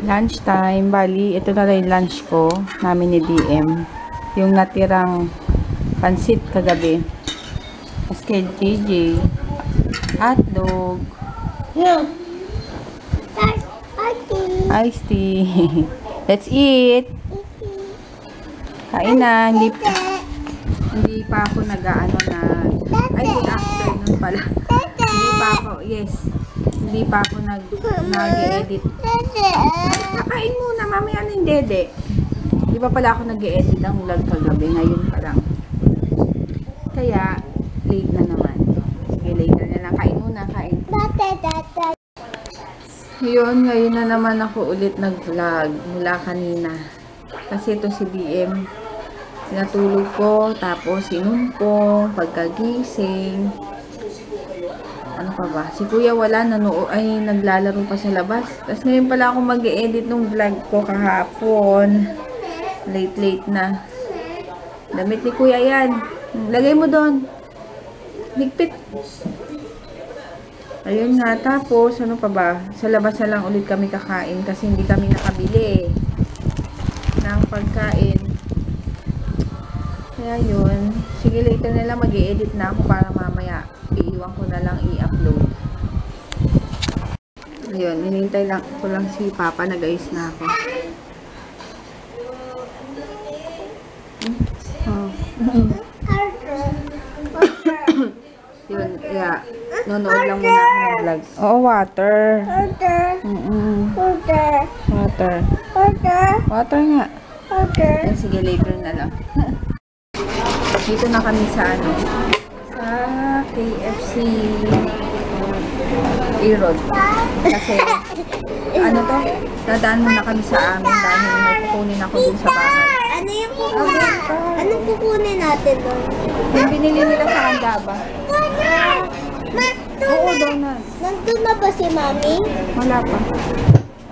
Lunch time. Bali, ito na lang yung lunch ko namin ni DM. Yung natirang pansit kagabi. Tapos kay JJ. Hotdog. Iced tea. Let's eat. Kain na. Hindi pa ako nag-ano na. Ay, good afternoon pala. Hindi pa ako. Yes. Hindi pa ako nag-edit. Kakain muna. Mamaya na yung dede. Di ba pala ako nag-edit ang vlog kagabi. Ngayon pa lang. Kaya, late na naman. Sige, later na lang. Kain muna. Kain. Yun, ngayon na naman ako ulit nag-vlog mula kanina. Kasi ito si DM. Sinatulog ko, tapos sinumpong, pagkagising. Ano pa ba? Si Kuya wala, naglalaro pa sa labas. Tapos ngayon pala ako mag-e-edit ng vlog ko kahapon. Late na. Damit ni Kuya yan. Lagay mo doon. Higpit. Ayun nga, tapos, ano pa ba? Sa labas na lang ulit kami kakain kasi hindi kami nakabili ng pagkain. Kaya yun. Sige, later na lang mag-i-edit na ako para mamaya iiwan ko na lang i-upload. Ayun, hinintay lang ko lang si Papa, nag-ayos na ako. Yun, yeah. Nonood lang muna ako ng vlog. Oo, water. Water nga. Yan, sige, later na lang. Dito na kami sa sa KFC E-Road. Kasi, dadaan muna kami sa amin dahil may kukunin ako dun sa bahay. Ano yung kukunin? Anong kukunin natin doon? Yung binili nila sa Andaba. Oo, donut. Nandun na ba si Mami? Wala pa.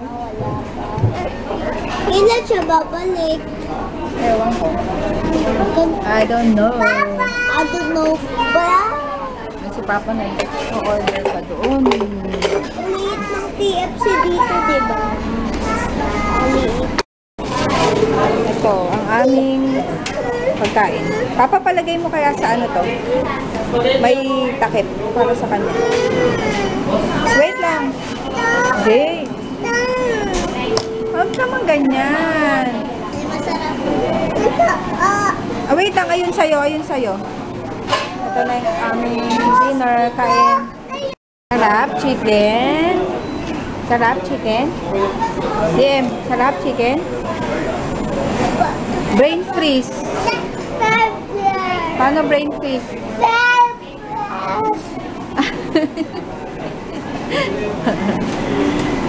Wala pa. Kailan siya babalik? Ewan ko. I don't know. I don't know ba? Si Papa na order pa doon. Uliit ng TFC dito, diba? Uliit. Ito, ang aming pagkain. Papa, palagay mo kaya sa ano to? May takip para sa kanya. Wait lang. Jay. Huwag naman ganyan. Ay, masarap. Wait lang. Ayun sa'yo. Ito na yung aming dinner. Kain. Sarap chicken. DM, sarap chicken. Brain freeze. Paano brain freeze?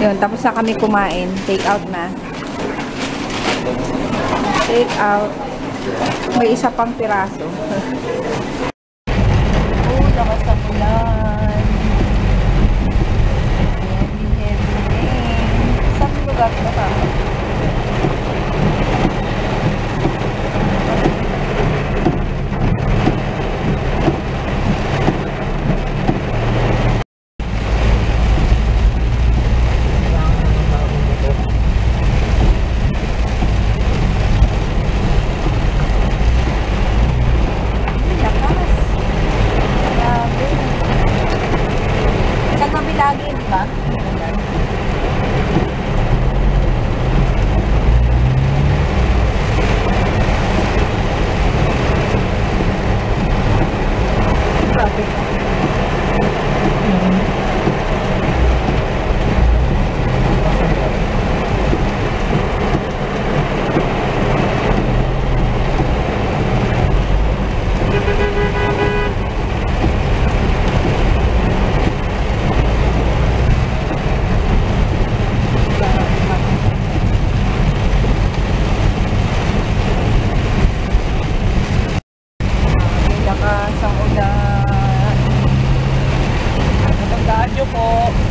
Yun, tapos na kami kumain. Take out na. Take out. May isa pang piraso. Oh, lakas sa ulan. Heavy rain. Saan lugar na ba? Lagi, di ba?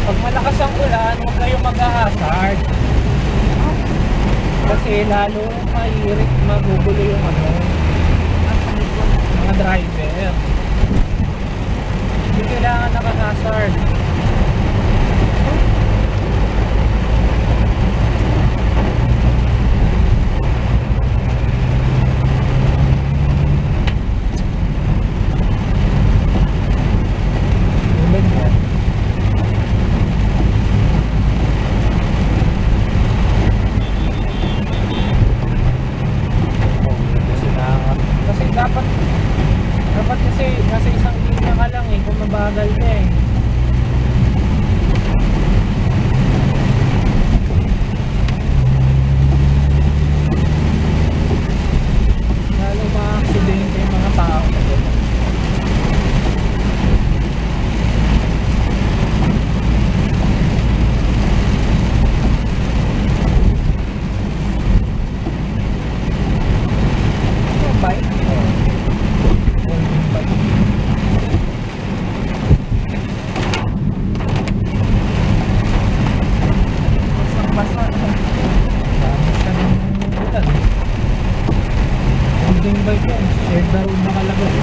Pag malakas ang ulan, huwag kayong mag-hazard. Kasi lalo magugulo yung mga driver. Hindi kailangan naka-hazard. tagal niya eh. Lalo ma-aksidente yung mga tao. Yung bike? Holding bike. Basang-basa. Dami siya ng ulan. Holding bike yan. Shared na road nakalagay.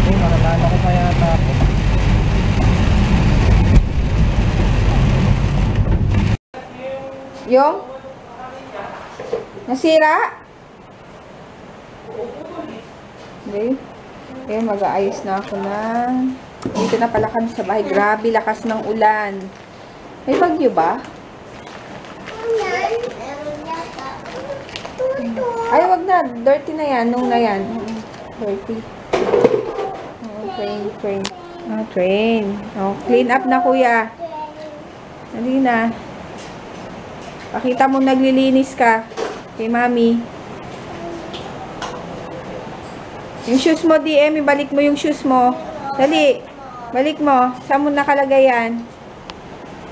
Okay, nakalala ko pa yata ako. Yung? Nasira? Okay. Okay, mag-aayos na ako na. Dito na pala kami sa bahay. Grabe, lakas ng ulan. May bagyo ba? Ay, wag na. Dirty na yan. Nung na yan. Dirty. Oh, train. Oh, train. Oh, clean up na, kuya. Dali na. Pakita mo naglilinis ka. Kay mami. Yung shoes mo, DM. Ibalik mo yung shoes mo. Dali. Balik mo. Saan mo nakalagay yan?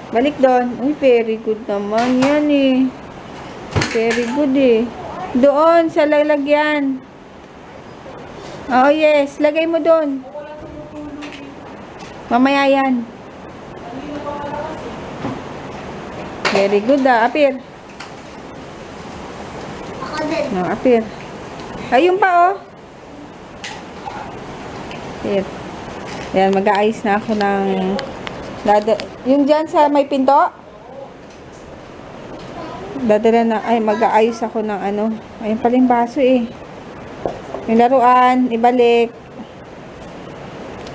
Balik doon. Uy, very good naman yan eh. Very good eh. Doon, sa lalagyan. Oh, yes. Lagay mo doon. Mamaya yan. Very good ah. Apir. Ako din. No, apir. Ayun pa oh. Apir. Ayan, mag-aayos na ako ng... Yung dyan sa may pinto? Dadala na... Ay, mag-aayos ako ng ano. Ayun pala yung baso eh. Yung laruan, ibalik.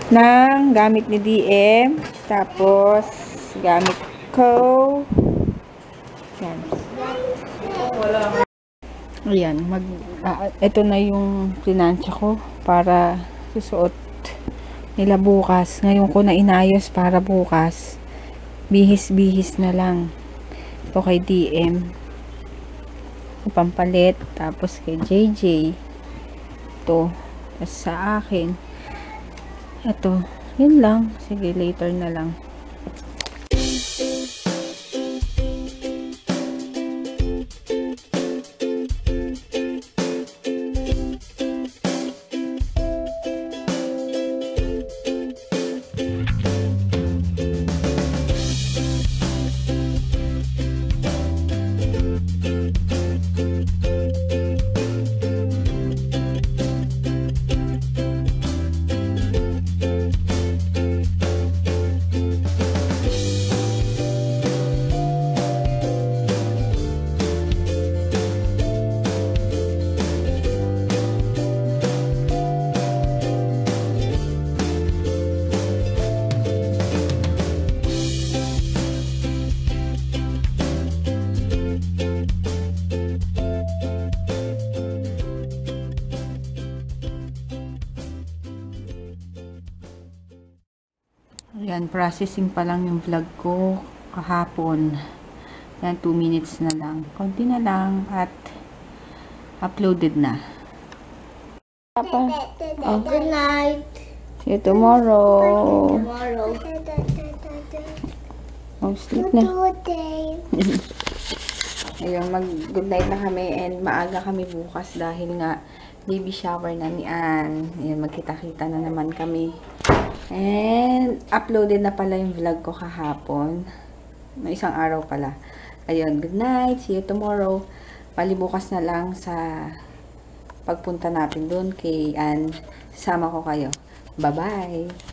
Ng gamit ni DM. Tapos, gamit ko. Yan. Ayan, ito na yung pinansya ko para susuot nila bukas. Ngayon ko na inayos para bukas. Bihis-bihis na lang. Ito kay DM. Pampalit. Tapos kay JJ. Ito. Tapos sa akin. Ito. Yun lang. Sige, later na lang. Ayan, processing pa lang yung vlog ko kahapon. Ayan, 2 minutes na lang. Konti na lang at uploaded na. Papa. Oh. Good night. See you tomorrow. Tomorrow. Oh, sleep na. Today. Ayun, mag-good night na kami and maaga kami bukas dahil nga baby shower na ni Ann. Ayan, magkita-kita na naman kami. And, uploaded na pala yung vlog ko kahapon. No, isang araw pala. Ayun, good night. See you tomorrow. Palibukas na lang sa pagpunta natin doon kay Ann. Sasama ko kayo. Bye-bye!